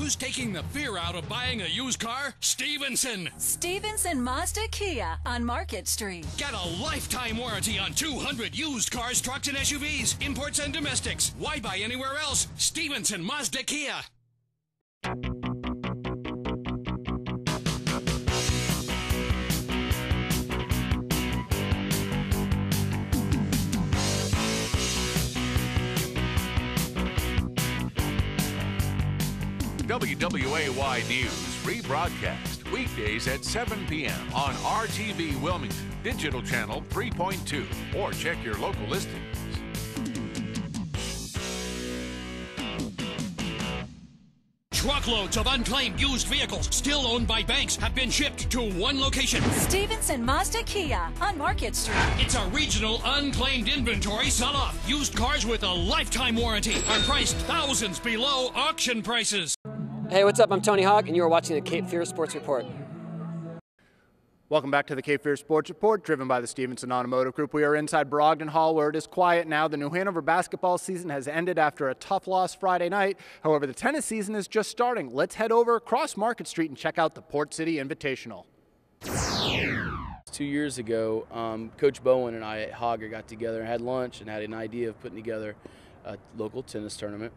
Who's taking the fear out of buying a used car? Stevenson. Stevenson Mazda Kia on Market Street. Get a lifetime warranty on 200 used cars, trucks, and SUVs, imports and domestics. Why buy anywhere else? Stevenson Mazda Kia. WWAY News rebroadcast weekdays at 7 p.m. on RTV Wilmington, digital channel 3.2, or check your local listings. Truckloads of unclaimed used vehicles still owned by banks have been shipped to one location. Stevenson Mazda Kia on Market Street. It's a regional unclaimed inventory sell-off. Used cars with a lifetime warranty are priced thousands below auction prices. Hey, what's up? I'm Tony Hawk, and you're watching the Cape Fear Sports Report. Welcome back to the Cape Fear Sports Report, driven by the Stevenson Automotive Group. We are inside Brogdon Hall, where it is quiet now. The New Hanover basketball season has ended after a tough loss Friday night. However, the tennis season is just starting. Let's head over across Market Street and check out the Port City Invitational. 2 years ago, Coach Bowen and I at Hogger got together and had lunch and had an idea of putting together a local tennis tournament.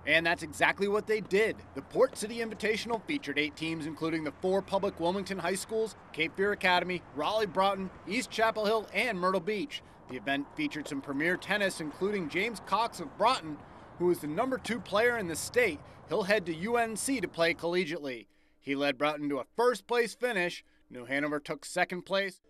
And that's exactly what they did. The Port City Invitational featured 8 teams, including the 4 public Wilmington high schools, Cape Fear Academy, Raleigh Broughton, East Chapel Hill, and Myrtle Beach. The event featured some premier tennis, including James Cox of Broughton, who is the #2 player in the state. He'll head to UNC to play collegiately. He led Broughton to a first-place finish. New Hanover took 2nd place.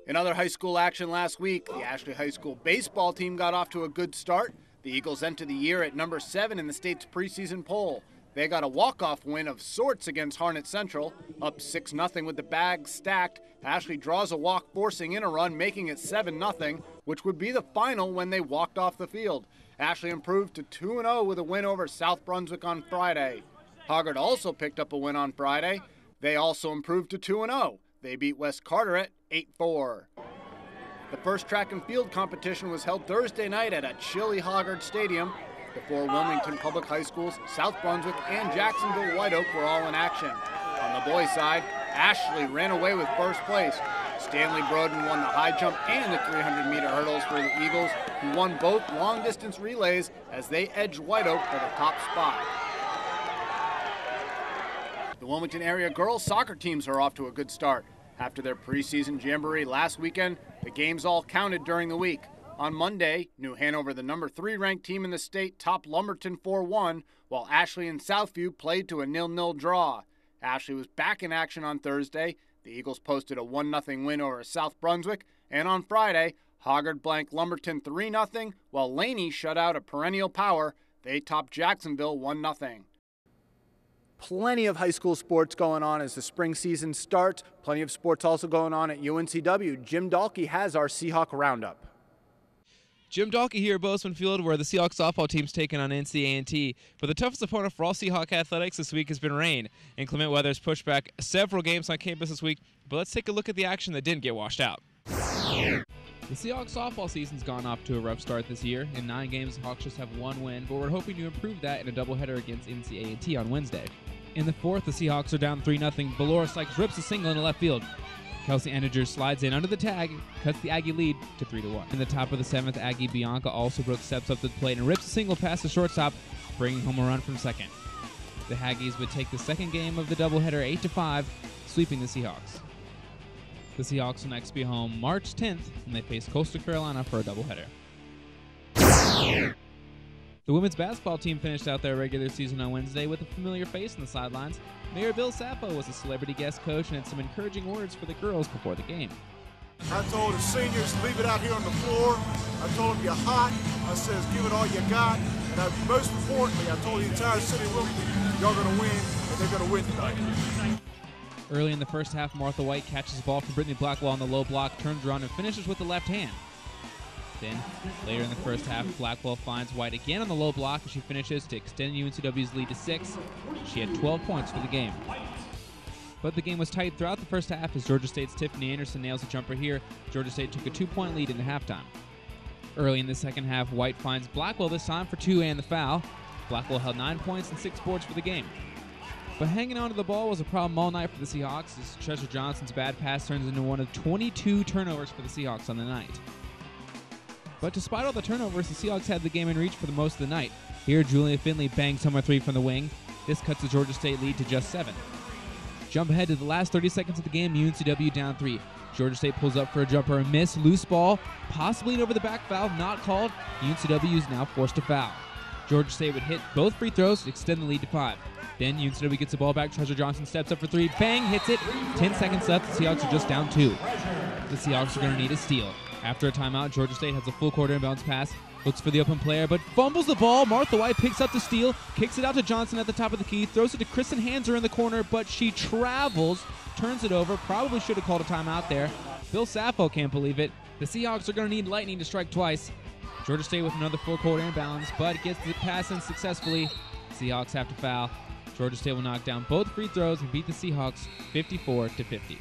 In other high school action last week, the Ashley High School baseball team got off to a good start. The Eagles enter the year at #7 in the state's preseason poll. They got a walk-off win of sorts against Harnett Central. Up 6-0 with the bag stacked, Ashley draws a walk, forcing in a run, making it 7-0, which would be the final when they walked off the field. Ashley improved to 2-0 with a win over South Brunswick on Friday. Hoggard also picked up a win on Friday. They also improved to 2-0. They beat West Carteret 8-4. The first track and field competition was held Thursday night at a chilly Hoggard Stadium. The 4 Wilmington public high schools, South Brunswick and Jacksonville White Oak, were all in action. On the boys' side, Ashley ran away with first place. Stanley Broden won the high jump and the 300-meter hurdles for the Eagles, who won both long-distance relays as they edged White Oak for the top spot. The Wilmington area girls soccer teams are off to a good start. After their preseason jamboree last weekend, the games all counted during the week. On Monday, New Hanover, the #3 ranked team in the state, topped Lumberton 4-1, while Ashley and Southview played to a 0-0 draw. Ashley was back in action on Thursday. The Eagles posted a 1-0 win over South Brunswick, and on Friday, Hoggard blanked Lumberton 3-0, while Laney shut out a perennial power. They topped Jacksonville 1-0. Plenty of high school sports going on as the spring season starts. Plenty of sports also going on at UNCW. Jim Dahlke has our Seahawk Roundup. Jim Dahlke here at Bozeman Field, where the Seahawks softball team's taken on NC-A&T. But the toughest opponent for all Seahawk athletics this week has been rain. Inclement weather has pushed back several games on campus this week. But let's take a look at the action that didn't get washed out. The Seahawks softball season's gone off to a rough start this year. In 9 games, the Hawks just have 1 win, but we're hoping to improve that in a doubleheader against NC-A&T on Wednesday. In the 4th, the Seahawks are down 3-0. Belora Sykes rips a single into left field. Kelsey Enninger slides in under the tag, cuts the Aggie lead to 3-1. In the top of the 7th, Aggie Bianca Alsobrook steps up to the plate and rips a single past the shortstop, bringing home a run from second. The Aggies would take the second game of the doubleheader 8-5, sweeping the Seahawks. The Seahawks will next be home March 10th when they face Coastal Carolina for a doubleheader. The women's basketball team finished out their regular season on Wednesday with a familiar face on the sidelines. Mayor Bill Sapo was a celebrity guest coach and had some encouraging words for the girls before the game. I told the seniors, leave it out here on the floor. I told them, you're hot. I says, give it all you got. And most importantly, I told the entire city of Wilmington, y'all going to win, and they're going to win tonight. Early in the first half, Martha White catches the ball from Brittany Blackwell on the low block, turns around and finishes with the left hand. Then, later in the first half, Blackwell finds White again on the low block as she finishes to extend UNCW's lead to 6. She had 12 points for the game. But the game was tight throughout the first half as Georgia State's Tiffany Anderson nails a jumper here. Georgia State took a 2-point lead into halftime. Early in the second half, White finds Blackwell this time for 2 and the foul. Blackwell held 9 points and 6 boards for the game. But hanging on to the ball was a problem all night for the Seahawks as Treasure Johnson's bad pass turns into one of 22 turnovers for the Seahawks on the night. But despite all the turnovers, the Seahawks had the game in reach for the most of the night. Here, Julian Finley bangs home a 3 from the wing. This cuts the Georgia State lead to just 7. Jump ahead to the last 30 seconds of the game, UNCW down 3. Georgia State pulls up for a jumper, a miss, loose ball, possibly over the back foul, not called. UNCW is now forced to foul. Georgia State would hit both free throws to extend the lead to 5. Then UNCW gets the ball back. Treasure Johnson steps up for 3. Bang, hits it. 10 seconds left. The Seahawks are just down 2. The Seahawks are going to need a steal. After a timeout, Georgia State has a full court inbounds pass. Looks for the open player, but fumbles the ball. Martha White picks up the steal, kicks it out to Johnson at the top of the key, throws it to Kristen Hanser in the corner, but she travels, turns it over. Probably should have called a timeout there. Bill Sappho can't believe it. The Seahawks are going to need lightning to strike twice. Georgia State with another full court inbounds, but gets the pass in successfully. Seahawks have to foul. Georgia State will knock down both free throws and beat the Seahawks 54-50.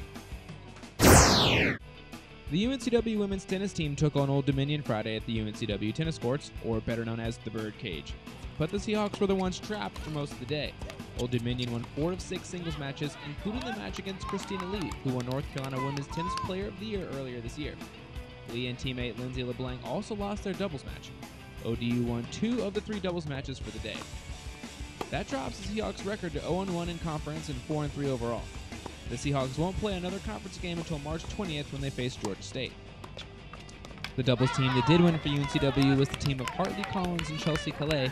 The UNCW women's tennis team took on Old Dominion Friday at the UNCW tennis courts, or better known as the Bird Cage. But the Seahawks were the ones trapped for most of the day. Old Dominion won 4 of 6 singles matches, including the match against Christina Lee, who won North Carolina Women's Tennis Player of the Year earlier this year. Lee and teammate Lindsay LeBlanc also lost their doubles match. ODU won 2 of the 3 doubles matches for the day. That drops the Seahawks' record to 0-1 in conference and 4-3 overall. The Seahawks won't play another conference game until March 20th when they face Georgia State. The doubles team that did win for UNCW was the team of Hartley Collins and Chelsea Calais,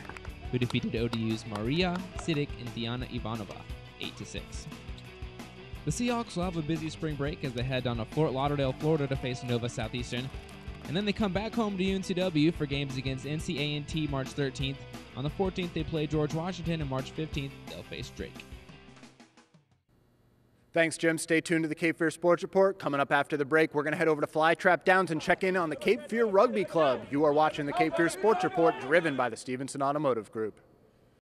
who defeated ODU's Maria Sidik and Diana Ivanova 8-6. The Seahawks will have a busy spring break as they head down to Fort Lauderdale, Florida to face Nova Southeastern, and then they come back home to UNCW for games against NC March 13th. On the 14th, they play George Washington, and March 15th, they'll face Drake. Thanks, Jim. Stay tuned to the Cape Fear Sports Report. Coming up after the break, we're going to head over to Flytrap Downs and check in on the Cape Fear Rugby Club. You are watching the Cape Fear Sports Report, driven by the Stevenson Automotive Group.